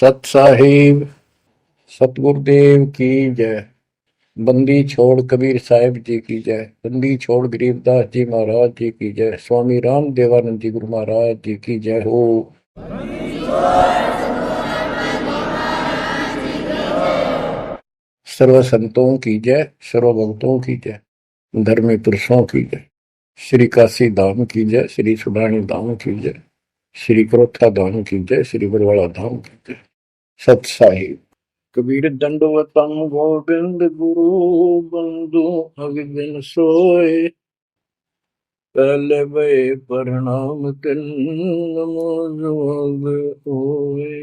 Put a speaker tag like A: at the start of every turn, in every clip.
A: सत साहिब सतगुरुदेव की जय। बंदी छोड़ कबीर साहिब जी की जय। बंदी छोड़ गरीबदास जी महाराज जी की जय। स्वामी राम देवानंद जी गुरु महाराज जी की जय हो। सर्व संतों की जय, सर्व भक्तों की जय, धर्मी पुरुषों की जय। श्री काशी धाम की जय, श्री सुडानी धाम की जय, श्री क्रोथा धाम की जय, श्री बरवाड़ा धाम की जय। सत साहिब। कबीर दंडवतम गोविंद गुरु बंधु अविबिन सोए। पहले भय प्रणाम तिन नमो जोग होए।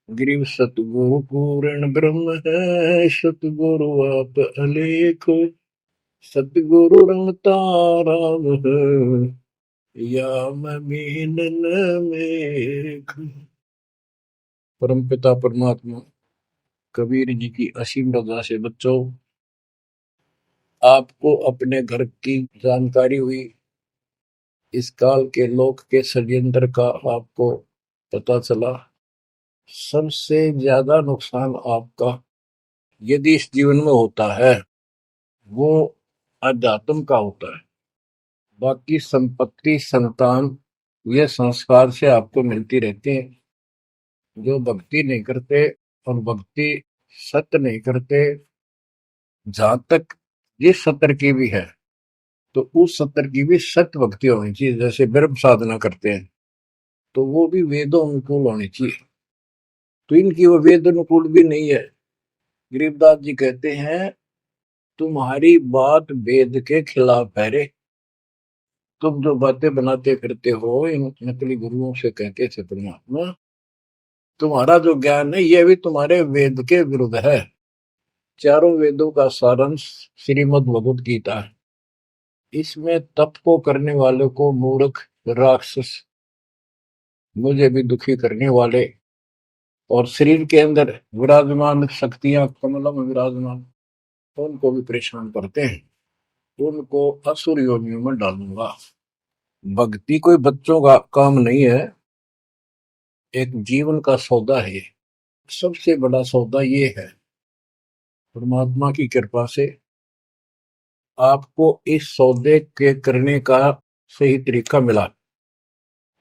A: गिरिव सतगुरु पूर्ण ब्रह्म है, सतगुरु आप अलेख। सतगुरु रंगता राम है, या मैं मीनन मेघ। परम पिता परमात्मा कबीर जी की असीम रजा से बच्चों, आपको अपने घर की जानकारी हुई, इस काल के लोक के षड्यंत्र का आपको पता चला। सबसे ज्यादा नुकसान आपका यदि इस जीवन में होता है वो अध्यात्म का होता है। बाकी संपत्ति संतान ये संस्कार से आपको मिलती रहती है। जो भक्ति नहीं करते और भक्ति सत्य नहीं करते, जहां तक जिस सत्र की भी है तो उस सत्र की भी सत्य भक्ति होनी चाहिए। जैसे ब्रह्म साधना करते हैं तो वो भी वेदों अनुकूल होनी चाहिए, तो इनकी वो वेद अनुकूल भी नहीं है। गरीबदास जी कहते हैं तुम्हारी बात वेद के खिलाफ है रे। तुम जो बातें बनाते फिरते हो, इन नकली गुरुओं से कहते थे परमात्मा, तुम्हारा जो ज्ञान है ये भी तुम्हारे वेद के विरुद्ध है। चारों वेदों का सारांश श्रीमद् भगवद गीता है। इसमें तप को करने वाले को मूर्ख, राक्षस, मुझे भी दुखी करने वाले, और शरीर के अंदर विराजमान शक्तियां कमलों में विराजमान, उनको भी परेशान करते हैं। उनको असुर योनियों में डालूंगा। भक्ति कोई बच्चों का काम नहीं है, एक जीवन का सौदा है। सबसे बड़ा सौदा ये है, परमात्मा की कृपा से आपको इस सौदे के करने का सही तरीका मिला।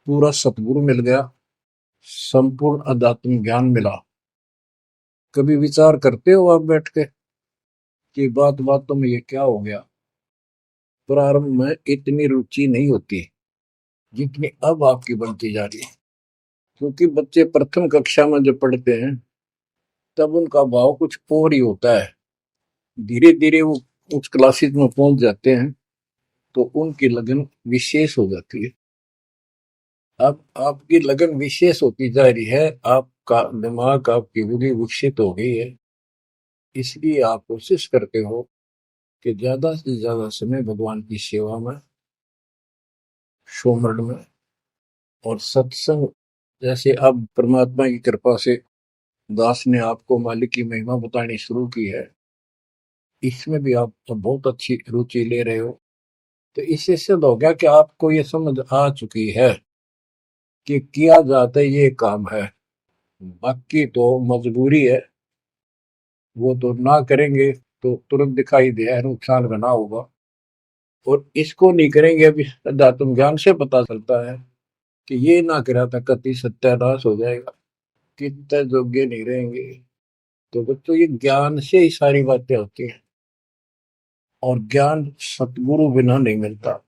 A: पूरा सतगुरु मिल गया, संपूर्ण अध्यात्म ज्ञान मिला। कभी विचार करते हो आप बैठ के कि बात बातों में ये क्या हो गया? प्रारंभ में इतनी रुचि नहीं होती जितनी अब आपकी बनती जा रही है। क्योंकि बच्चे प्रथम कक्षा में जब पढ़ते हैं तब उनका भाव कुछ और ही होता है। धीरे धीरे वो उस क्लासेस में पहुंच जाते हैं तो उनकी लगन विशेष हो जाती है। अब आपकी लगन विशेष होती जा रही है, आपका दिमाग, आपकी बुद्धि विकसित हो गई है। इसलिए आप कोशिश करते हो कि ज्यादा से ज्यादा समय भगवान की सेवा में, सुमरण में और सत्संग। जैसे अब परमात्मा की कृपा से दास ने आपको मालिक की महिमा बतानी शुरू की है, इसमें भी आप तो बहुत अच्छी रुचि ले रहे हो। तो इससे सिद्ध हो गया कि आपको ये समझ आ चुकी है कि किया जाता है ये काम है। बाकी तो मजबूरी है, वो तो ना करेंगे तो तुरंत दिखाई दिया है नुकसान बना होगा। और इसको नहीं करेंगे, अभी अध्यात्म ज्ञान से पता चलता है कि ये ना करा था कति सत्यानाश हो जाएगा, कितने योग्य नहीं रहेंगे। तो बच्चों ये ज्ञान से ही सारी बातें होती हैं, और ज्ञान सतगुरु बिना नहीं मिलता।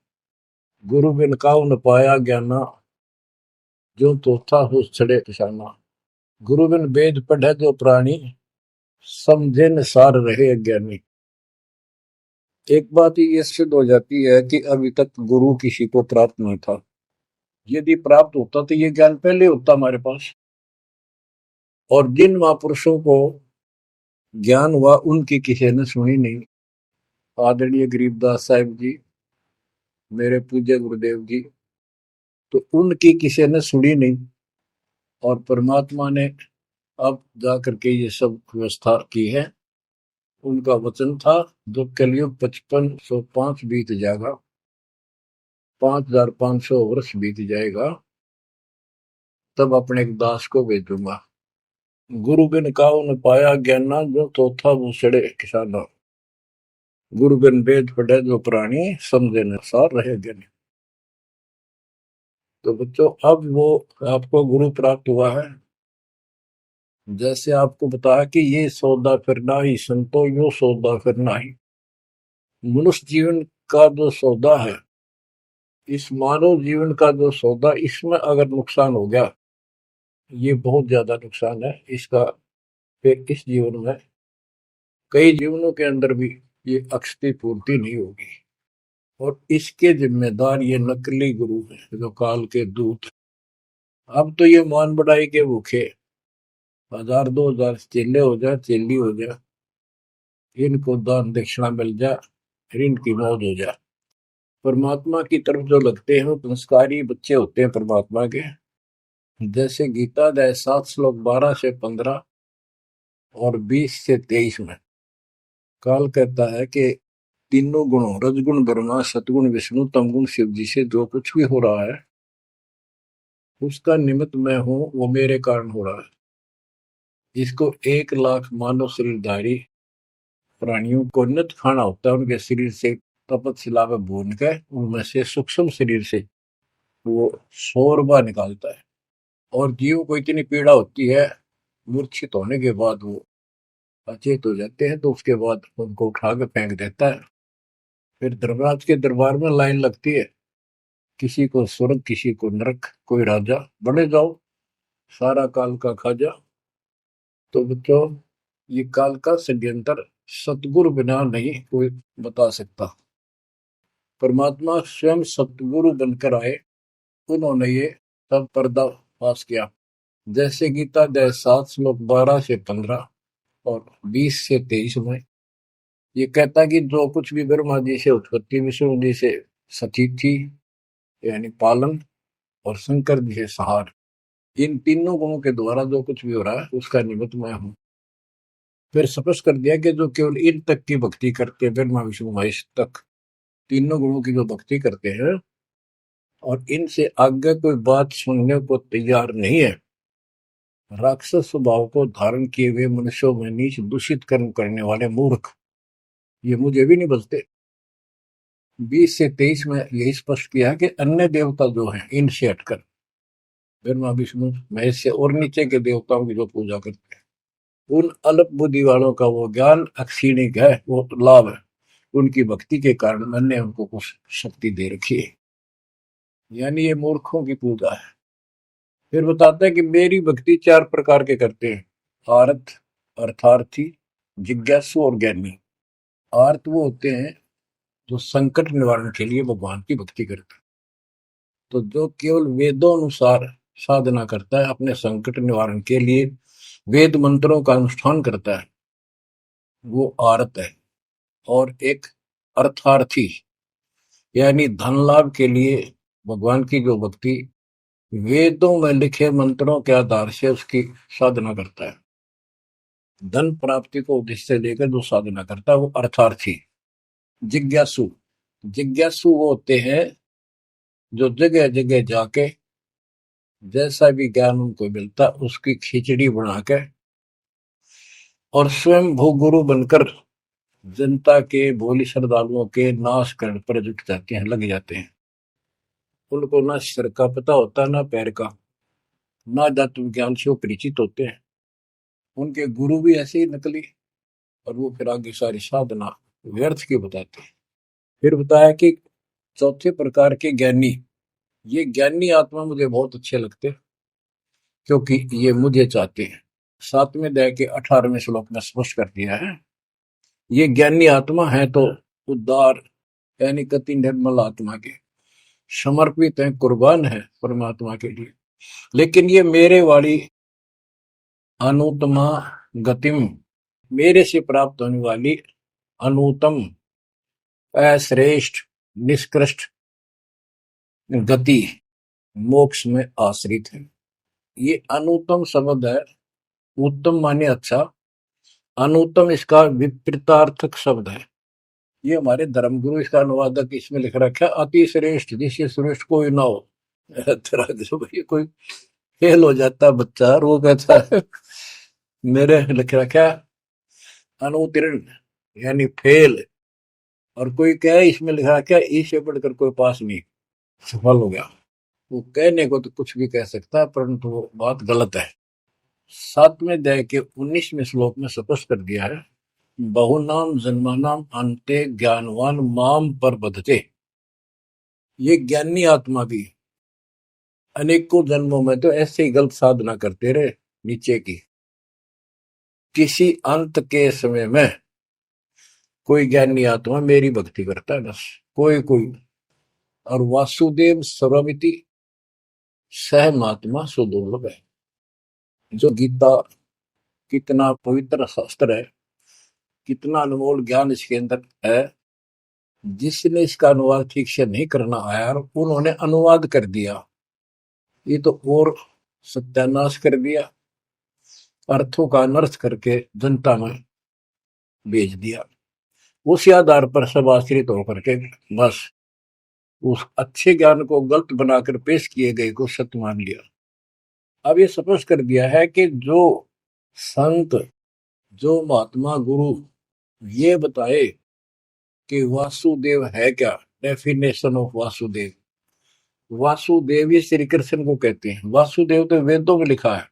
A: गुरु बिन काऊ न पाया ज्ञाना, जो तो था हो छड़े किसाना। गुरु बिन वेद पढ़े जो प्राणी, समझे न सार रहे अज्ञानी। एक बात ये सिद्ध हो जाती है कि अभी तक गुरु किसी को प्राप्त नहीं था। यदि प्राप्त होता तो ये ज्ञान पहले होता हमारे पास। और जिन महापुरुषों को ज्ञान हुआ उनकी किसी ने सुनी नहीं। आदरणीय गरीबदास साहिब जी, मेरे पूज्य गुरुदेव जी, तो उनकी किसी ने सुनी नहीं। और परमात्मा ने अब जा करके ये सब व्यवस्था की है। उनका वचन था जब कलयुग 5505 बीत जाएगा, 5500 वर्ष बीत जाएगा, तब अपने एक दास को भेजूंगा। गुरु बिन काऊ न पाया ज्ञाना, जो चौथा वो सड़े किसाना। गुरु बिन वेद पढ़े जो प्राणी, समझे न सार रहे ज्ञानी। तो बच्चों, अब वो आपको गुरु प्राप्त हुआ है। जैसे आपको बताया कि ये सौदा फिर नाही, संतो यो सौदा फिर नाही। मनुष्य जीवन का जो सौदा है, इस मानव जीवन का जो सौदा, इसमें अगर नुकसान हो गया, ये बहुत ज्यादा नुकसान है इसका। फिर इस जीवन में, कई जीवनों के अंदर भी ये अक्षती पूर्ति नहीं होगी। और इसके जिम्मेदार ये नकली गुरु हैं, जो काल के दूत। अब तो ये मान बढ़ाई के भूखे, 1000 2000 चेले हो जाए, चेली हो जाए, इनको दान दक्षिणा मिल जाए, फिर इनकी मौज हो जाए। परमात्मा की तरफ जो लगते हैं वो संस्कारी बच्चे होते हैं परमात्मा के। जैसे गीता अध्याय 7 श्लोक 12 से 15 और 20 से 23 में काल कहता है कि तीनों गुणों, रजगुण ब्रह्मा, सतगुण विष्णु, तमगुण शिव जी से जो कुछ भी हो रहा है, उसका निमित्त मैं हूं, वो मेरे कारण हो रहा है। इसको 1 लाख मानव शरीरधारी प्राणियों को नित्य खाना होता है। उनके शरीर से तपत में भून के, उनमें से सूक्ष्म शरीर से वो शोरबा निकालता है। और जीव को इतनी पीड़ा होती है, मूर्छित होने के बाद वो अचेत हो जाते हैं, तो उसके बाद उनको उठा के फेंक देता है। फिर धर्मराज के दरबार में लाइन लगती है, किसी को स्वर्ग, किसी को नरक, कोई राजा, बने जाओ, सारा काल का खाजा। तो बच्चों, ये काल का षड्यंत्र सतगुरु बिना नहीं कोई बता सकता। परमात्मा स्वयं सतगुरु बनकर आए, उन्होंने ये सब पर्दा पास किया। जैसे गीता अध्याय 7 श्लोक 12 से 15 और 20 से 23 में ये कहता कि जो कुछ भी ब्रह्मा जी से उत्पत्ति, विष्णु जी से सतीथि यानी पालन, और शंकर जी से संहार, इन तीनों गुणों के द्वारा जो कुछ भी हो रहा है, उसका निमित्त मैं हूं। फिर स्पष्ट कर दिया कि जो केवल इन तक की भक्ति करते हैं, ब्रह्मा विष्णु महेश तक तीनों गुणों की जो भक्ति करते हैं, और इनसे आगे कोई बात सुनने को तैयार नहीं है, राक्षस स्वभाव को धारण किए हुए मनुष्यों में नीच दूषित कर्म करने वाले मूर्ख, ये मुझे भी नहीं बचते। 20 से 23 में यही स्पष्ट किया है कि अन्य देवता जो हैं, इनसे हटकर ब्रह्मा विष्णु महेश से और नीचे के देवताओं की जो पूजा करते हैं, उन अल्प बुद्धि वालों का वो ज्ञान अक्षीणिक है, वो लाभ है। उनकी भक्ति के कारण मैंने उनको कुछ शक्ति दे रखी है, यानी ये मूर्खों की पूजा है। फिर बताते हैं कि मेरी भक्ति 4 प्रकार के करते हैं, आर्त, अर्थार्थी, जिज्ञासु और ज्ञानी। आर्त वो होते हैं जो संकट निवारण के लिए भगवान की भक्ति करते हैं। तो जो केवल वेदों अनुसार साधना करता है, अपने संकट निवारण के लिए वेद मंत्रों का अनुष्ठान करता है, वो आर्त है। और एक अर्थार्थी, यानी धन लाभ के लिए भगवान की जो भक्ति वेदों में लिखे मंत्रों के आधार से उसकी साधना करता है, धन प्राप्ति को उद्देश्य लेकर जो साधना करता है, वो अर्थार्थी। जिज्ञासु, जिज्ञासु वो होते हैं जो जगह जगह जाके जैसा भी ज्ञान उनको मिलता उसकी खिचड़ी बना के और स्वयं भूगुरु बनकर जनता के, भोली श्रद्धालुओं के नाश करने पर जुट जाते हैं, लग जाते हैं। उनको ना सिर का पता होता, ना पैर का, ना जात विज्ञान से वो परिचित होते हैं। उनके गुरु भी ऐसे ही नकली, और वो फिर आगे सारी साधना व्यर्थ की बताते हैं। फिर बताया कि चौथे प्रकार के ज्ञानी, ये ज्ञानी आत्मा मुझे बहुत अच्छे लगते हैं, क्योंकि ये मुझे चाहते हैं। 7वें अध्याय के 18वें श्लोक में स्पष्ट कर दिया है, ये ज्ञानी आत्मा है तो उद्धार, यानी कति निर्मल आत्मा के समर्पित है, कुर्बान है परमात्मा के लिए। लेकिन ये मेरे वाली अनुत्तमा गतिम, मेरे से प्राप्त होने वाली अनुत्तम, अश्रेष्ठ, निष्कृष्ट गति, मोक्ष में आश्रित है। ये अनुत्तम शब्द है, उत्तम माने अच्छा, अनुत्तम इसका विपरीतार्थक शब्द है। ये हमारे धर्मगुरु इसका अनुवादक इसमें लिख रखा है, अति श्रेष्ठ, जिससे श्रेष्ठ कोई ना हो। तरह कोई फेल हो जाता बच्चा और वो कहता है मेरे लिख रखा अनुत्तीर्ण यानी फेल, और कोई कहे इसमें लिखा क्या इससे पढ़कर कोई पास नहीं, सफल हो गया। वो कहने को तो कुछ भी कह सकता है, परंतु वो बात गलत है। 7वें अध्याय के 19वें श्लोक में स्पष्ट कर दिया है, बहुनाम जन्मानाम अंते ज्ञानवान माम पर बधते। ये ज्ञानी आत्मा भी अनेकों जन्मों में तो ऐसे ही गलत साधना करते रहे नीचे की, किसी अंत के समय में कोई ज्ञानी आत्मा मेरी भक्ति करता है बस, कोई कोई। और वासुदेव सर्वमिति सह महात्मा सुदुर्लभ है। जो गीता कितना पवित्र शास्त्र है, कितना अनमोल ज्ञान इसके अंदर है, जिसने इसका अनुवाद ठीक से नहीं करना आया और उन्होंने अनुवाद कर दिया, ये तो और सत्यानाश कर दिया, अर्थों का अनर्थ करके जनता में भेज दिया। उसी आधार पर सब आश्रित होकर के बस उस अच्छे ज्ञान को गलत बनाकर पेश किए गए को सत्य मान लिया। अब ये स्पष्ट कर दिया है कि जो संत, जो महात्मा गुरु ये बताए कि वासुदेव है क्या, डेफिनेशन ऑफ वासुदेव। वासुदेव ये श्री कृष्ण को कहते हैं। वासुदेव तो वेदों में लिखा है,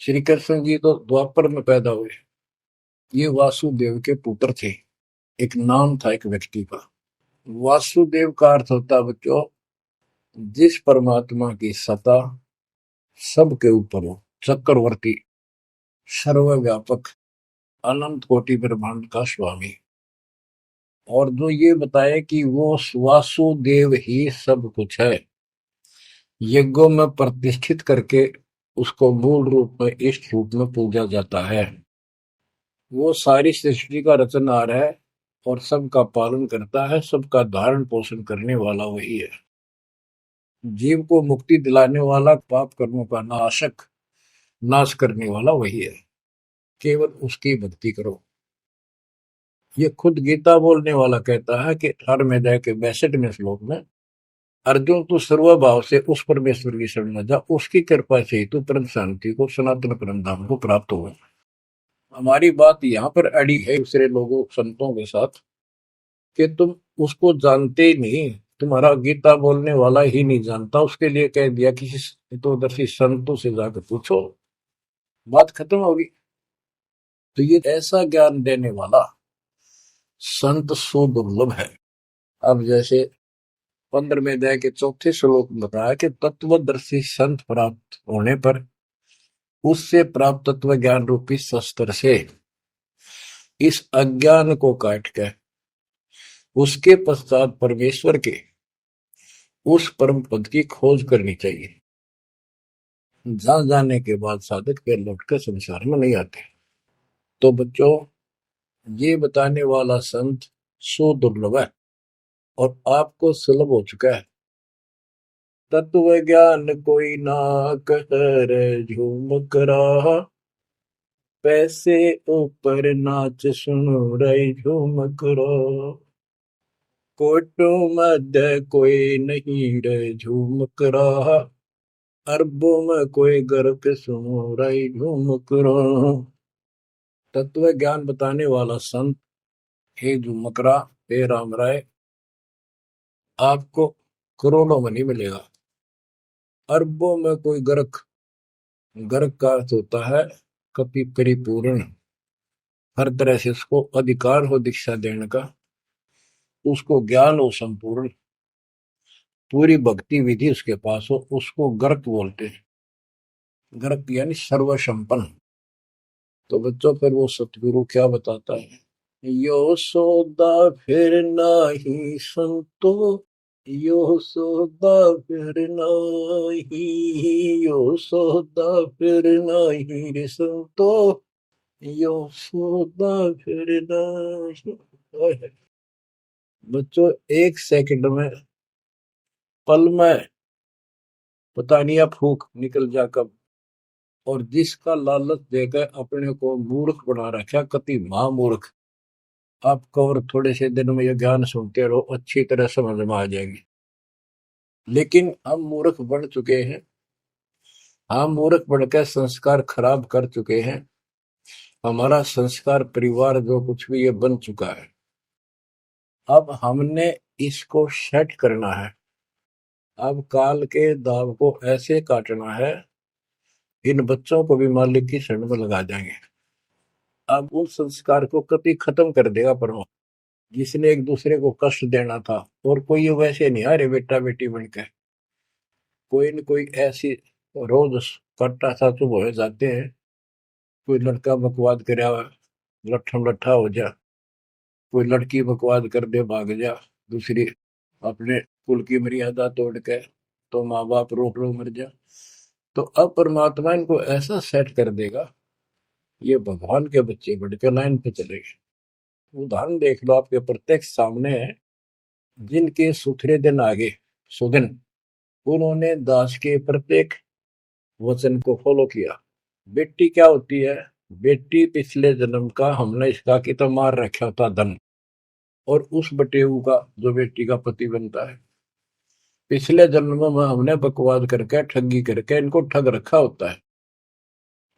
A: श्री कृष्ण जी तो द्वापर में पैदा हुए। ये वासुदेव के पुत्र थे, एक नाम था एक व्यक्ति का। वासुदेव का अर्थ होता है बच्चों, जिस परमात्मा की सत्ता सबके ऊपर हो, चक्रवर्ती, सर्वव्यापक, अनंत कोटि ब्रह्मांड का स्वामी। और जो ये बताए कि वो वासुदेव ही सब कुछ है, यज्ञों में प्रतिष्ठित करके उसको मूल रूप में इष्ट रूप में पूजा जाता है। वो सारी सृष्टि का रचनहार है और सबका पालन करता है, सबका धारण पोषण करने वाला वही है। जीव को मुक्ति दिलाने वाला, पाप कर्मों का नाशक, नाश करने वाला वही है। केवल उसकी भक्ति करो। ये खुद गीता बोलने वाला कहता है कि 18वें अध्याय के 62वें श्लोक में, अर्जुन तू सर्वभाव से उस परमेश्वर की शरण में जा, उसकी कृपा से ही तू परम शांति को, सनातन परम धाम को प्राप्त होगा। हमारी बात यहाँ पर अड़ी है दूसरे लोगों संतों के साथ कि तुम उसको जानते ही नहीं, तुम्हारा गीता बोलने वाला ही नहीं जानता, उसके लिए कह दिया किसी हितोदर्शी संतों से जाकर पूछो, बात खत्म होगी। तो ये ऐसा ज्ञान देने वाला संत सुदुर्लभ है। अब जैसे 15वें अध्याय के 4थे श्लोक में बताया कि तत्वदर्शी संत प्राप्त होने पर उससे प्राप्त तत्व ज्ञान रूपी शस्त्र से इस अज्ञान को काट के उसके पश्चात परमेश्वर के उस परम पद की खोज करनी चाहिए। जहां जाने के बाद साधक फिर लौटकर संसार में नहीं आते। तो बच्चों, ये बताने वाला संत सुदुर्लभ है और आपको सुलभ हो चुका है। तत्व ज्ञान कोई ना कर झूमक रहा, पैसे ऊपर नाच सुनो रही झूमक रहा, कोटों मध्य कोई नहीं रे झूमक रहा, अरबों में कोई गर्क सुनो रही झूमक रहा। तत्व ज्ञान बताने वाला संत हे झूमक रहा, हे राम राय, आपको करोड़ों में नहीं मिलेगा। अरबों में कोई गर्क, गर्क का अर्थ होता है कपि परिपूर्ण, हर तरह से उसको अधिकार हो दीक्षा देने का, उसको ज्ञान हो संपूर्ण, पूरी भक्ति विधि उसके पास हो, उसको गर्क बोलते हैं। गर्क यानी सर्वसंपन्न। तो बच्चों, फिर वो सतगुरु क्या बताता है, यो सौदा फिर नाही संतो, यो सौदा फिर नाही, यो सौदा फिर नाही रे संतो, यो सौदा फिर नाही। बच्चों, एक सेकंड में, पल में पता नहीं आप फूक निकल जा कब, और जिसका लालच देकर अपने को मूर्ख बना रखा, कति महामूर्ख। आपको और थोड़े से दिन में ये ज्ञान सुनते रहो, अच्छी तरह समझ में आ जाएगी। लेकिन हम मूर्ख बन चुके हैं, हम मूर्ख बनकर संस्कार खराब कर चुके हैं। हमारा संस्कार परिवार जो कुछ भी ये बन चुका है, अब हमने इसको सेट करना है। अब काल के दाव को ऐसे काटना है, इन बच्चों को भी मालिक की शरण में लगा जाएंगे। अब उस संस्कार को कभी खत्म कर देगा परमात्मा, जिसने एक दूसरे को कष्ट देना था। और कोई ये वैसे नहीं आ रहे बेटा बेटी बन के, कोई न कोई ऐसी रोज कट्टा सा चुप हो जाते हैं। कोई लड़का बकवाद करे लट्ठम लट्ठा हो जा, कोई लड़की बकवाद कर दे भाग जा दूसरी, अपने कुल की मर्यादा तोड़ के, तो माँ बाप रोक लो मर जा। तो अब परमात्मा इनको ऐसा सेट कर देगा, ये भगवान के बच्चे बढ़ के लाइन पे चलेंगे। उदाहरण देख लो, आपके प्रत्यक्ष सामने है। जिनके सुथरे दिन आगे सुदिन, उन्होंने दास के प्रत्येक वचन को फॉलो किया। बेटी क्या होती है? बेटी पिछले जन्म का हमने इसका की तो मार रखा था धन, और उस बटेऊ का जो बेटी का पति बनता है, पिछले जन्म में हमने बकवाद करके ठगी करके इनको ठग रखा होता है।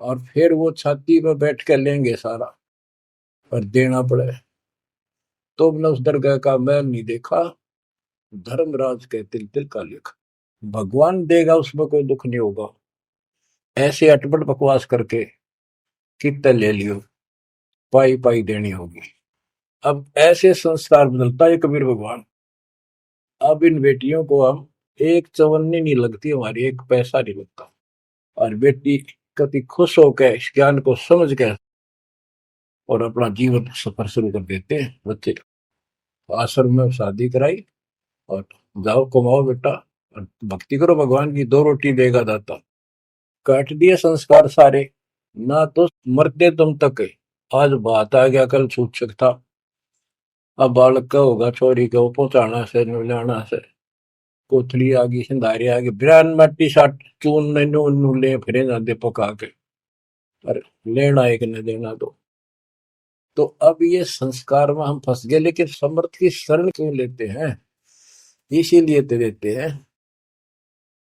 A: और फिर वो छाती पर बैठ कर लेंगे सारा, और देना पड़े। तुमने उस दरगाह का मैल नहीं देखा, धर्मराज के तिल तिल का लेखा। भगवान देगा, उसमें कोई दुख नहीं होगा। ऐसे अटपट बकवास करके कितने ले लियो, पाई पाई देनी होगी। अब ऐसे संस्कार बदलता है कबीर भगवान। अब इन बेटियों को हम एक चवन्नी नहीं लगती हमारी, एक पैसा नहीं लगता। और बेटी कति खुश होकर इस ज्ञान को समझ के और अपना जीवन सफर शुरू कर देते हैं। बच्चे आश्रम में शादी कराई और जाओ कमाओ बेटा, और भक्ति करो भगवान की, दो रोटी देगा दाता। काट दिए संस्कार सारे, ना तो मरते तुम तक। आज बात आ गया, कल छूट सकता। अब बालक का होगा चोरी का पहुंचाना से लाना से, कोथली आ गई, सिंधारी आ गई, बिरान मट्टी साट चून नू ले फिरे जाते पका के, पर लेना एक न देना दो। तो अब ये संस्कार में हम फंस गए। लेकिन समर्थ की शरण क्यों लेते हैं? इसीलिए तो देते हैं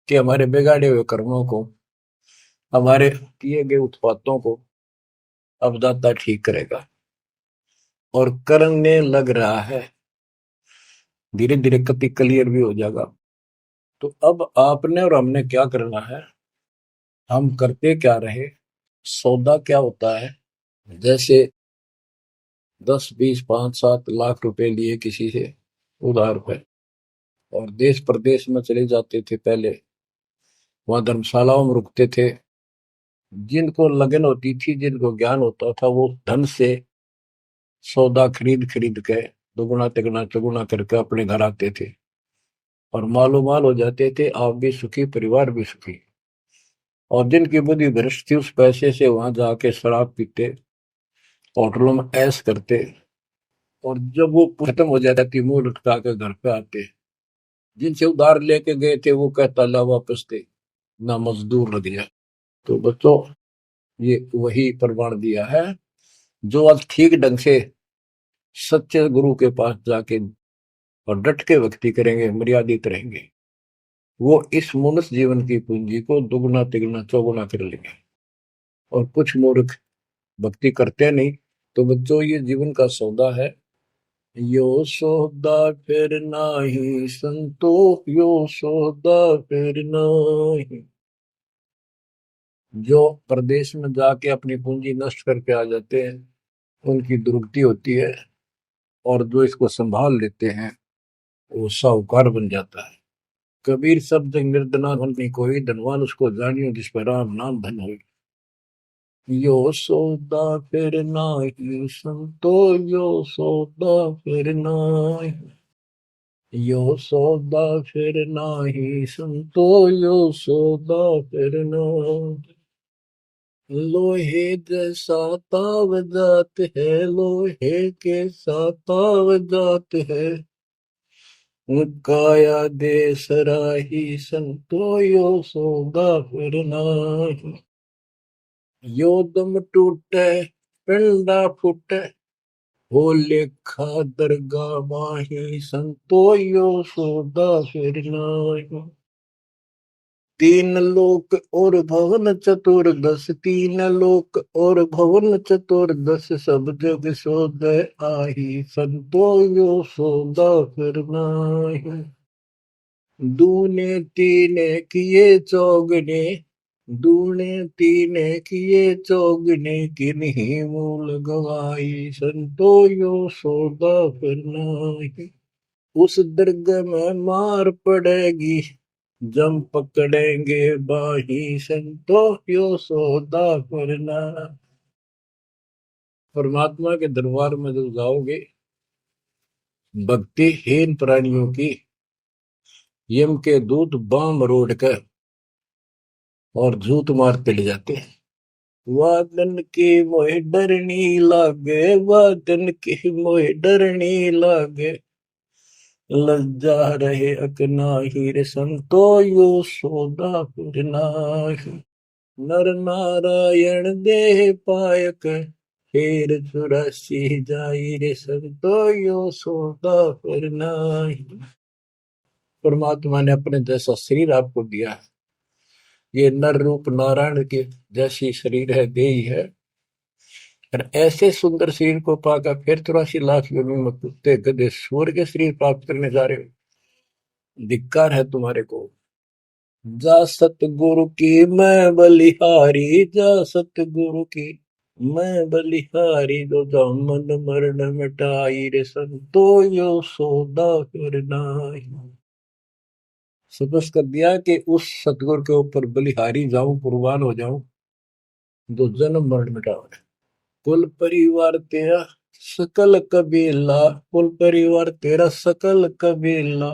A: कि हमारे बिगाड़े हुए कर्मों को, हमारे किए गए उत्पातों को अब दाता ठीक करेगा। और करने लग रहा है, धीरे धीरे कति क्लियर भी हो जाएगा। तो अब आपने और हमने क्या करना है, हम करते क्या रहे। सौदा क्या होता है? जैसे 10, 20, 5, 7 लाख रुपए लिए किसी से उधार पे, और देश प्रदेश में चले जाते थे पहले, वहां धर्मशालाओं में रुकते थे। जिनको लगन होती थी, जिनको ज्ञान होता था, वो धन से सौदा खरीद खरीद के दुगुना तिगुना चौगुना करके अपने घर आते थे, और मालो माल हो जाते थे। आप भी सुखी, परिवार भी सुखी। और जिनकी बुद्धि भ्रष्ट थी, उस पैसे से वहां जाके शराब पीते, होटलों में ऐश करते, और जब वो खत्म हो जाता थी, मुंह लटका के घर पे आते। जिनसे उधार लेके गए थे, वो कहता ला वापस थे, ना मजदूर लग गया। तो बच्चों, ये वही प्रमाण दिया है। जो आज ठीक ढंग से सच्चे गुरु के पास जाके और डट के भक्ति करेंगे, मर्यादित रहेंगे, वो इस मनुष्य जीवन की पूंजी को दुगुना तिगुना चौगुना कर लेंगे। और कुछ मूर्ख भक्ति करते नहीं। तो बच्चों, ये जीवन का सौदा है। यो सौदा फिर नाही संतो, यो सौदा फिर नाही। जो प्रदेश में जाके अपनी पूंजी नष्ट करके आ जाते हैं, उनकी दुर्गति होती है। और जो इसको संभाल लेते हैं, वो साहूकार बन जाता है। कबीर शब्द निर्धना धन नहीं कोई, धनवान उसको जानियो जिस पर राम नाम धन हो। यो सौदा फिर नाही संतो, यो सौदा फिर नाही। यो सौदा फिर नाही संतो, यो सौदा फिर नाही। लोहे जैसा ताव जात है, लोहे के साथ ताव जात है। काया दे सराही संतो, यो सौदा फिर नाही। यो दम टूटे पिंडा फूटे, हो लेखा दरगाह माही संतो, यो सौदा फिर नाही। तीन लोक और भवन चतुर्दश, तीन लोक और भवन चतुर्दश, सब जग सोदय आही, संतो यो सौदा फिर नाही। दूने तीने किए चौगने, दूने तीने किए चौगने, किन्हीं मूल गवाई, संतो यो सौदा फिर नाही। उस दर्ग में मार पड़ेगी, जम पकड़ेंगे बाही, संतो यो सौदा करना। परमात्मा के दरबार में जब जाओगे, भक्तिहीन प्राणियों की यम के दूत बाम रोड कर और झूठ मारते ले जाते हैं। वादन की मोह डरनी लागे, वादन की मोह डरनी लागे, लज्जा रहे अकनाही, रे संतो यो सौदा फिर नाही। नर नारायण देह पायक, फिर चुरासी जाई, रे संतो यो सौदा फिर नाही। परमात्मा ने अपने जैसा शरीर आपको दिया है, ये नर रूप नारायण के जैसी शरीर है, देही है, और ऐसे सुंदर शरीर को पाकर फिर 84 लाख योनियों में कुत्ते गधे सूअर के शरीर प्राप्त करने जा रहे हो। धिक्कार है तुम्हारे को। जा सतगुरु की मैं बलिहारी, जा सतगुरु की मैं बलिहारी, जो जामन मरण मिटाई, रे संतो यो सौदा फिर नाही। सपस कर दिया कि उस सतगुरु के ऊपर बलिहारी जाऊं, कुर्बान हो जाऊं, जो जन्म मरण मिटावे। कुल परिवार तेरा सकल कबीला, कुल परिवार तेरा सकल कबीला,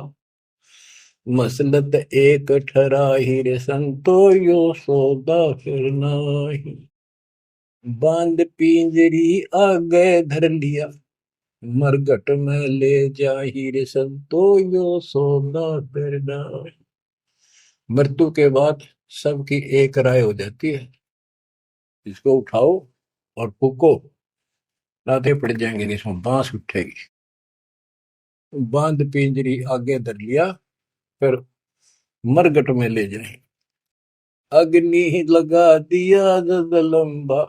A: मसलत एक ठराही, रे संतो यो सौदा फिर नाही। बांध पिंजरी आगे धर लिया, मरघट में ले जाही, रे संतो यो सौदा फिर नाही। मृत्यु के बाद सबकी एक राय हो जाती है, इसको उठाओ और फूको, लाते पड़ जाएंगे, इसमें बांस उठेगी। बांध पिंजरी आगे धर लिया, फिर मरघट में ले जाए। अग्नि लगा दिया जद लंबा,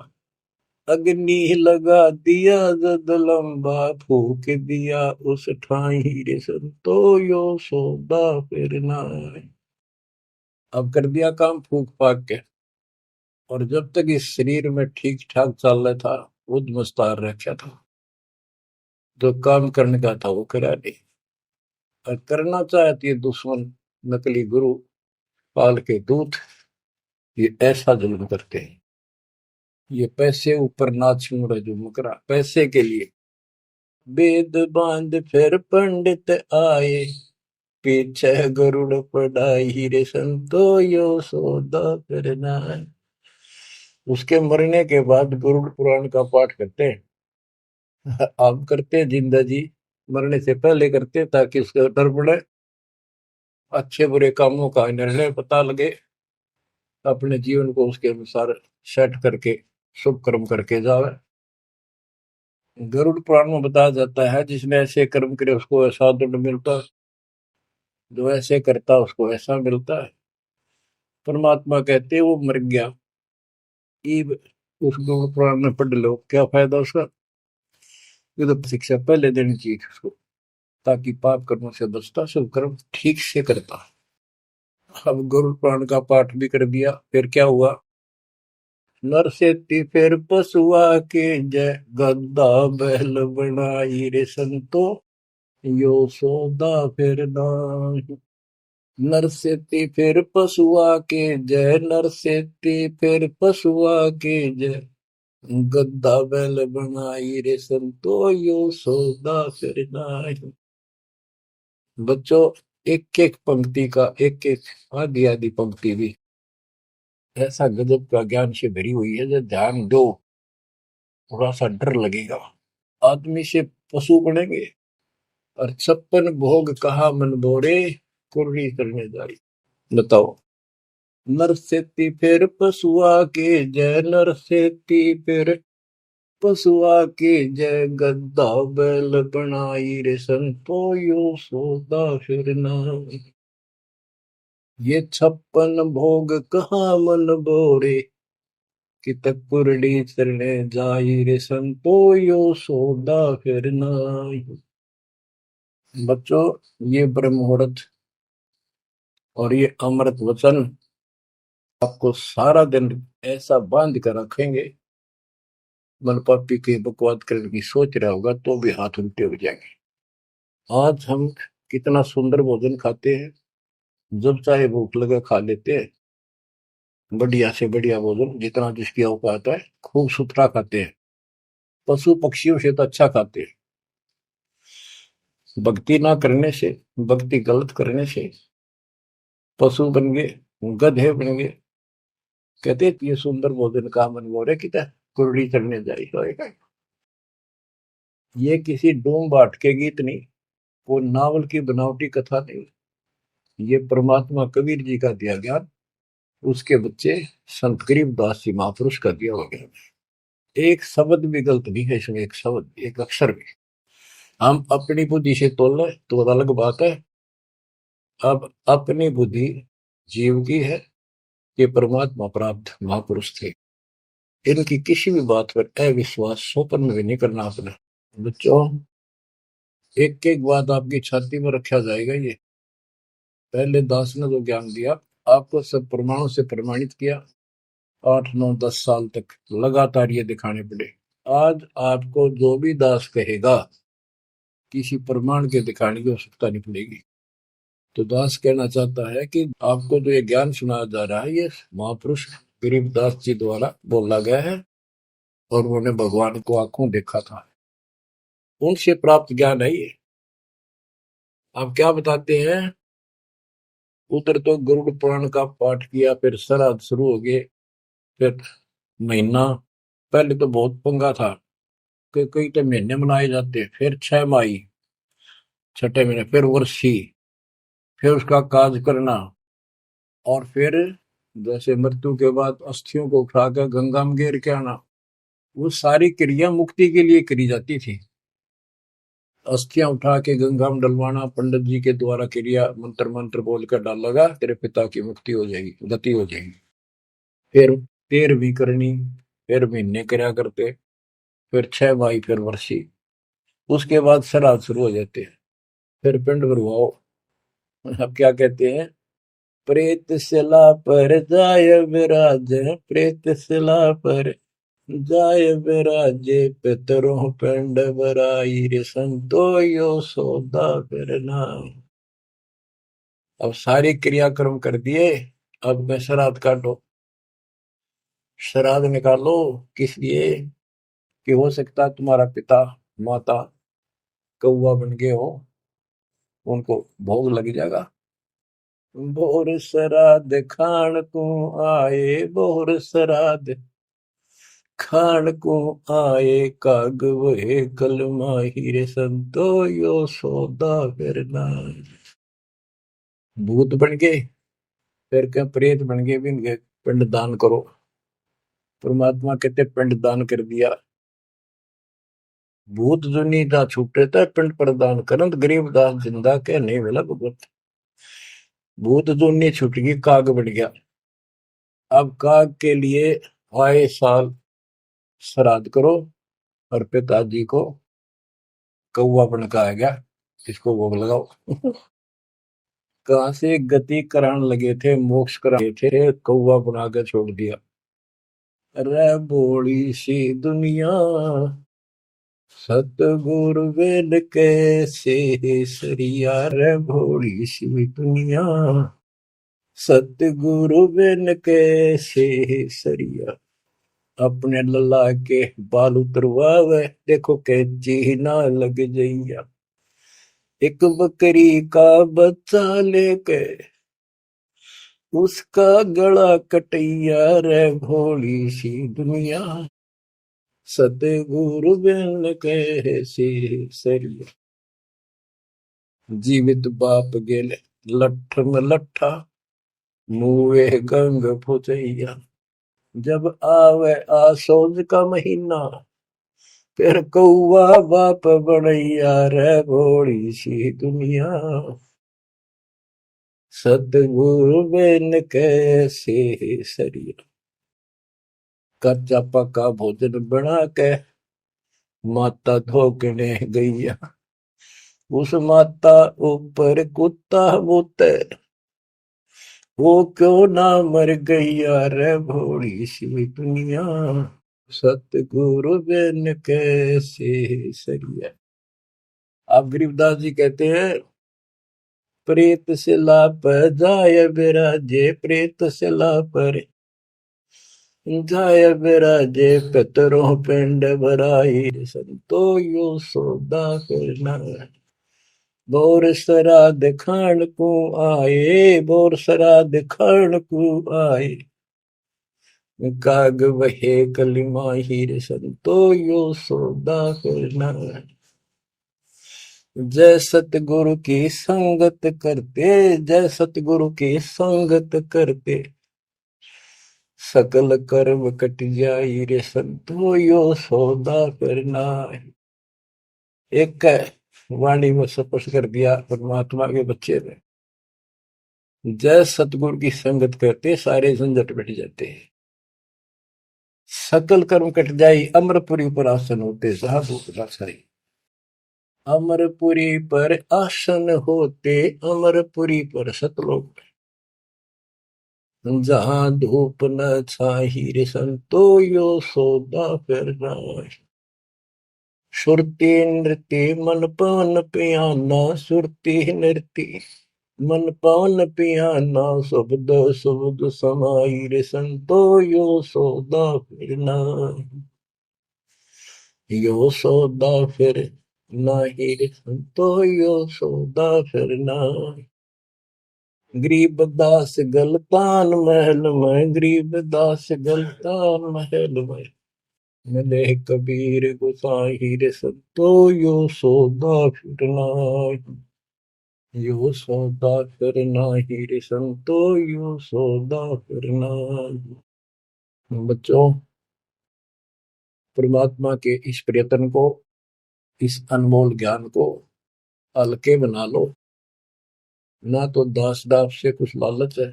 A: अग्नि लगा दिया जद लंबा, फूक दिया उस ठाई, रे संतो यो सौदा फिर नाई। अब कर दिया काम फूक फाक के, और जब तक इस शरीर में ठीक ठाक चल रहा था, उद मुस्तार रखा था, जो काम करने का था वो करा नहीं। और करना चाहती है दुश्मन, नकली गुरु, काल के दूत, ये ऐसा जुल्म करते हैं। ये पैसे ऊपर नाच मुड़ा जो मुकरा पैसे के लिए। वेद बांध फिर पंडित आए, पीछे गरुड़ पढ़ाई, रे संतो यो सौदा करना है। उसके मरने के बाद गरुड़ पुराण का पाठ करते हैं। आप करते हैं जिंदा जी, मरने से पहले करते ताकि उसका डर पड़े, अच्छे बुरे कामों का निर्णय पता लगे, अपने जीवन को उसके अनुसार सेट करके शुभ कर्म करके जावे। गरुड़ पुराण में बताया जाता है, जिसने ऐसे कर्म करे उसको ऐसा दंड मिलता है, जो ऐसे करता उसको ऐसा मिलता है। परमात्मा कहते वो मर गया, ईब उस गरुड़ पुराण में पढ़ लो, क्या फायदा उसका। ये तो शिक्षा पहले देनी चाहिए उसको, ताकि पाप कर्मों से बचता, शुभ कर्म ठीक से करता। अब गरुड़ पुराण का पाठ भी कर दिया, फिर क्या हुआ। नर से फिर पशुआ के जय, गद्दा बैल बनाई, रे संतो यो सौदा फिर नाही। नर से फिर पशुआ के जय, नर से फिर पशुआ के जय, गद्दा बैल बनाई, रे संतो यो सौदा फिर नाही। बच्चों, एक एक पंक्ति का एक एक आधी आधी पंक्ति भी ऐसा गजब का ज्ञान से भरी हुई है, जो ध्यान दो थोड़ा सा डर लगेगा। आदमी से पशु बनेंगे, और 56 भोग कहा मन बोरे, कुर्री करने जारी। बताओ। नर सेती फिर पशुआ के जय, नर सेती फिर पशुआ के जय, गद्दा बैल बनाई, रे संतो यो सौदा फिर नाही। ये 56 भोग कहाँ मन बोरे, कि तक कुरडी चरणे जाई रे संतो यो सौदा फिर नाई। बच्चों, ये ब्रह्म मुहूर्त और ये अमृत वचन आपको सारा दिन ऐसा बांध कर रखेंगे, मन पापी के बकवाद करने की सोच रहा होगा तो भी हाथ उल्टे हो जाएंगे। आज हम कितना सुंदर भोजन खाते हैं, जब चाहे भूख लगे खा लेते हैं, बढ़िया से बढ़िया भोजन जितना जिसकी औकात है खूब सुथरा खाते हैं, पशु पक्षियों से तो अच्छा खाते हैं। भक्ति ना करने से, भक्ति गलत करने से पशु बन गए, गधे बन गए। कहते ये सुंदर भोजन का मन मोरे कि कुरड़ी चढ़ने जाई होएगा। ये किसी डूम बाट के गीत नहीं, वो नावल की बनावटी कथा नहीं, ये परमात्मा कबीर जी का दिया ज्ञान, उसके बच्चे संत गरीबदास जी महापुरुष का दिया हुआ ज्ञान। एक शब्द भी गलत नहीं है इसमें, एक शब्द, एक अक्षर भी। हम अपनी बुद्धि से तोल तो अलग बात है। अब अपनी बुद्धि जीव की है, ये परमात्मा प्राप्त महापुरुष थे, इनकी किसी भी बात पर अविश्वास सोपन में भी नहीं करना अपना। बच्चों, एक एक बात आपकी छाती में रखा जाएगा। ये पहले दास ने जो ज्ञान दिया आपको सब प्रमाणों से प्रमाणित किया, 8 9 10 साल तक लगातार ये दिखाने पड़े। आज आपको जो भी दास कहेगा किसी प्रमाण के दिखाने की आवश्यकता नहीं पड़ेगी। तो दास कहना चाहता है कि आपको जो ये ज्ञान सुनाया जा रहा है ये महापुरुष गरीबदास जी द्वारा बोला गया है, और उन्होंने भगवान को आंखों देखा था, उनसे प्राप्त ज्ञान है ये। आप क्या बताते हैं, उधर तो गरुड़ पुराण का पाठ किया, फिर श्राद्ध शुरू हो गए, फिर महीना, पहले तो बहुत पंगा था कि कई तो महीने मनाए जाते, फिर 6 माही, छठे महीने, फिर वर्षी, फिर उसका काज करना, और फिर जैसे मृत्यु के बाद अस्थियों को उठाकर गंगा में गिर के आना। वो सारी क्रिया मुक्ति के लिए करी जाती थी। अस्थियां उठा के गंगा में डलवाना, पंडित जी के द्वारा क्रिया मंत्र मंत्र बोलकर डालेगा, तेरे पिता की मुक्ति हो जाएगी, गति हो जाएगी। फिर 13वीं करनी, फिर महीने करया करते, फिर 6 माही, फिर वर्षी, उसके बाद श्राद्ध शुरू हो जाते हैं, फिर पिंड भरवाओ। अब क्या कहते हैं, प्रेत शिला पर जाय विराज, प्रेत शिला पर जाय विराजे, पितरों पिंड भराई रे संतो यो सौदा फिरना। अब सारे क्रियाक्रम कर दिए, अब मैं श्राद्ध काटो, श्राद्ध निकालो। किस लिए कि हो सकता है तुम्हारा पिता माता कौवा बन गए हो, उनको भोग लग जाएगा। बोर श्राद्ध खान को आए, बोर श्राद्ध खान को आए, काग वहे कल माही रे संतो यो सौदा फिरना। भूत बन गए, फिर क्या प्रेत बन गए, भी इनके पिंड दान करो। परमात्मा कहते पिंड दान कर दिया, भूत जो नहीं था छूटे था पिंड प्रदान करंत, गरीबदास जिंदा के नहीं मिला भगवत। भूत जो नहीं छूट गई, काग बन गया। अब काग के लिए आए साल श्राद्ध करो, और पिताजी को कौवा बन का आ गया, इसको भोग लगाओ। कहां से गति कराने लगे थे, मोक्ष कराने थे, कौवा बना के छोड़ दिया। अरे भोली सी दुनिया, सतगुरु वेद कैसे सरिया, रे भोली सी दुनिया, सतगुरु वेद कैसे सरिया। अपने लल्ला के बाल उतरवावे, देखो कैची ना लग जइया। एक बकरी का बच्चा लेके उसका गला कटैया, रे भोली सी दुनिया, सतगुरु बिन कैसे सरिया। जीवित बाप गेले लठ में लट्ठा, मुए गंग फुचैया। जब आवे आसोज का महीना, फिर कौआ बाप बनैया, रे भोली सी दुनिया, सतगुरु बिन कैसे सरिया। कच्चा पका भोजन बना के माता धोकने गैया। उस माता ऊपर कुत्ता बोते, वो क्यों ना मर गैया रे भोली सी दुनिया। सतगुरु बिन कैसे सरिया। आप गरीबदास जी कहते हैं, प्रेत शिला पर जाय बिराजे, प्रेत शिला पर जाय बिराजे, पितरों पिंड भराई, संतो यो सौदा करना। बोर श्राद्ध खान को आए, बोर श्राद्ध खान को आए, काग वहे कलिमा हीर, संतो यो सौदा करना। जय सतगुरु की संगत करते, जय सतगुरु की संगत करते, सकल कर्म कट जाई रे संतो यो सौदा करना। एक वाणी में स्पष्ट कर दिया परमात्मा के बच्चे ने, जय सतगुरु की संगत करते सारे झंझट मिट जाते हैं, सकल कर्म कट जाई, अमरपुरी पर आसन होते साधु रासाई। अमरपुरी पर आसन होते, अमरपुरी पर सतलोक, जहां धूप न छाही रे संतो यो सौदा करना। सुरती नृत्य मन पवन पियाना, सुरती नृत्य मन पवन पियाना, शब्द शब्द समाई रे संतो यो सौदा फिरना। यो सौदा फिर नाही रे संतो यो सौदा फिरना। गरीब दास गलतान महल में, गरीब दास गलतान महल में, मिले कबीर गुसाही रे संतो यो सौदा फिरना। यो सौदा करना ही रे संतो यो सौदा करना। बच्चों, परमात्मा के इस प्रयत्न को, इस अनमोल ज्ञान को हल्के बना लो। ना तो दास दास से कुछ लालच है,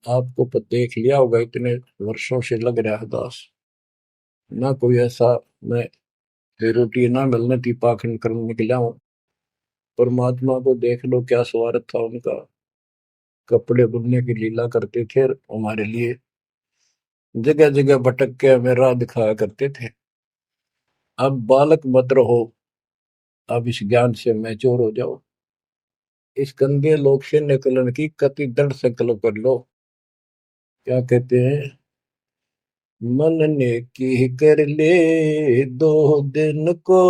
A: आपको देख लिया होगा इतने वर्षों से लग रहा है दास, ना कोई ऐसा मैं रोटी ना मिलने थी पाखंड करने निकला हूं। परमात्मा को देख लो क्या स्वार्थ था उनका, कपड़े बुनने की लीला करते थे हमारे लिए, जगह जगह भटक के हमें राह दिखाया करते थे। अब बालक मत रहो, अब इस ज्ञान से मैच्योर हो जाओ, इस गंदे लोक से निकलने की कति दृढ़ संकल्प कर लो। क्या कहते हैं, मन ने की कर ले 2 दिन को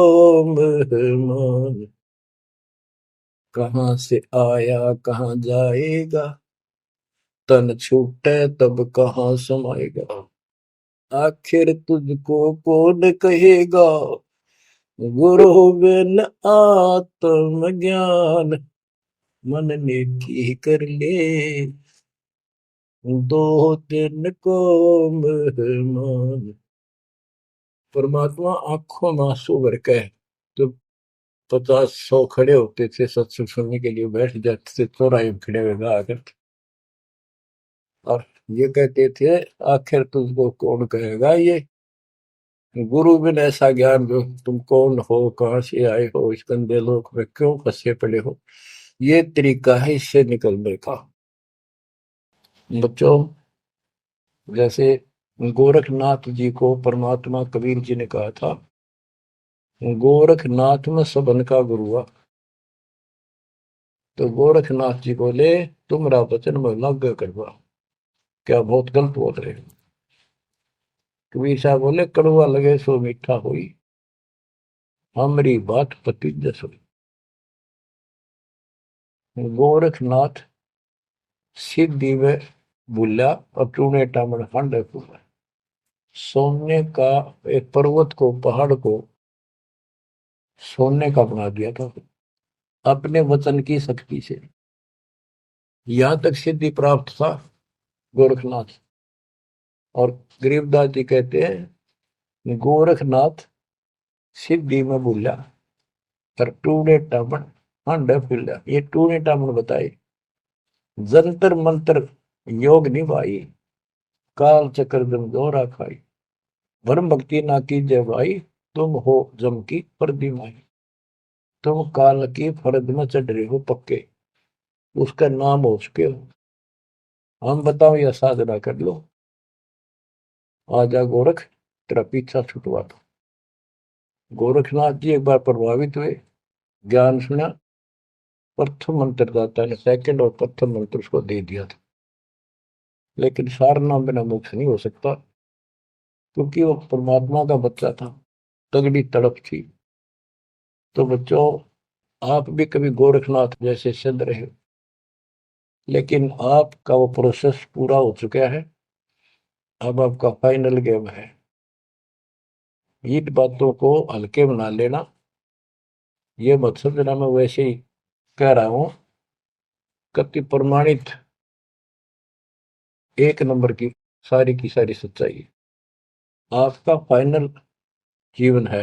A: मेहमान, कहाँ से आया कहाँ जाएगा, तन छूटे तब कहाँ समाएगा। आखिर तुझको कौन कहेगा, गुरु बिन आत्म ज्ञान, मन ने की कर ले 2 दिन को मेहमान। परमात्मा आंखों में आंसू भर के तो 50-100 खड़े होते थे सत्संग सुनने के लिए, बैठ जाते थे चौराहे में खड़े हुए आकर, और ये कहते थे आखिर तुझको कौन कहेगा, ये गुरु बिन ऐसा ज्ञान जो तुम कौन हो, कहाँ से आए हो, इस गंदे लोक में क्यों फंसे पड़े हो, ये तरीका है इससे निकलने का। बच्चों, जैसे गोरखनाथ जी को परमात्मा कबीर जी ने कहा था, गोरखनाथ में सबन का गुरुआ, तो गोरखनाथ जी बोले तुमरा वचन में लाग करवा, क्या बहुत गलत बोल रहे हो। कबीर साहब बोले कड़वा लगे सो मीठा हुई, हमारी बात पति जस हुई। गोरखनाथ सिद्धि में भूला और टूने टामण खंड फूला, सोने का एक पर्वत को, पहाड़ को सोने का बना दिया था अपने वचन की शक्ति से। यहां तक सिद्धि प्राप्त था गोरखनाथ। और गरीबदास जी कहते हैं गोरखनाथ सिद्धि में भूला और टूने टामण हंड फूला। ये टूने टामण बताए जंतर मंत्र योग निभाई, काल चक्र जम दोहरा खाई, भरम भक्ति ना कीजिए भाई, तुम हो जम की परदिमाई। तुम काल की फरद में चढ़ रहे हो पक्के, उसका नाम हो चुके हो। हम बताओ या साधना कर लो, आजा गोरख तेरा पीछा छुटवा दो। गोरखनाथ जी एक बार प्रभावित हुए, ज्ञान सुना, प्रथम मंत्र दाता ने सेकंड और प्रथम मंत्र उसको दे दिया था। लेकिन सार नाम बिना मोक्ष नहीं हो सकता, क्योंकि वो परमात्मा का बच्चा था, तगड़ी तड़प थी। तो बच्चों, आप भी कभी गोरखनाथ जैसे सिद्ध रहे, लेकिन आपका वो प्रोसेस पूरा हो चुका है। अब आपका फाइनल गेम है। इन बातों को हल्के बना लेना, ये मत समझना मैं वैसे ही कह रहा हूं। कति प्रमाणित एक नंबर की सारी सच्चाई आपका फाइनल जीवन है।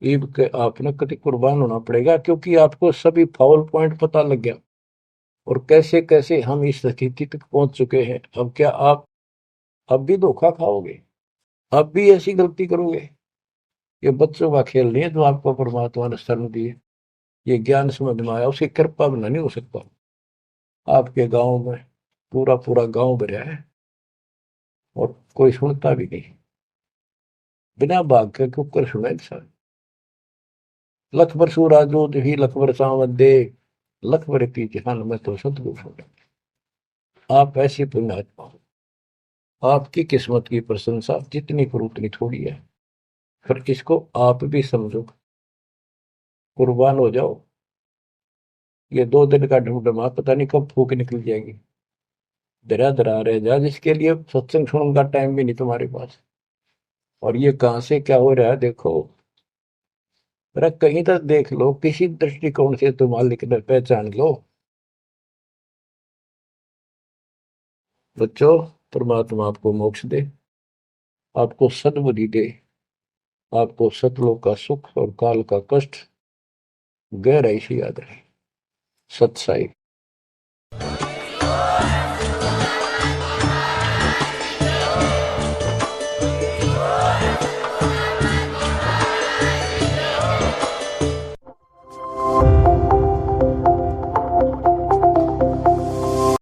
A: ईब के आपने कति कुर्बान होना पड़ेगा, क्योंकि आपको सभी फाउल पॉइंट पता लग गया और कैसे कैसे हम इस स्थिति तक पहुंच चुके हैं। अब क्या आप अब भी धोखा खाओगे? अब भी ऐसी गलती करोगे? ये बच्चों का खेल नहीं है जो आपको परमात्मा ने शरण दिए। ये ज्ञान समझ में आया, उसकी कृपा बिना नहीं हो सकता। आपके गांव में पूरा पूरा गांव भरा है और कोई सुनता भी नहीं, बिना भाग के कुकर सुने इंसान। लख बरसू राजू ही लख बरसावत दे, लख बरती जहान में तो सतगुरु सुने। आप ऐसी पुण्यात्मा हो, आपकी किस्मत की प्रशंसा जितनी करूं उतनी थोड़ी है। फिर इसको आप भी समझो, कुर्बान हो जाओ। ये 2 दिन का ढूंढमा पता नहीं कब फूक निकल जाएगी। धरा धरा रह जा, जिसके लिए सत्संग सुनने का टाइम भी नहीं तुम्हारे पास। और ये कहां से क्या हो रहा है देखो, जरा कहीं तक देख लो, किसी दृष्टिकोण से तुम मालिक ने पहचान लो। बच्चों, परमात्मा आपको मोक्ष दे, आपको सद्बुद्धि दे, आपको सतलोक का सुख और काल का कष्ट गहराई से याद रहे। सत साई।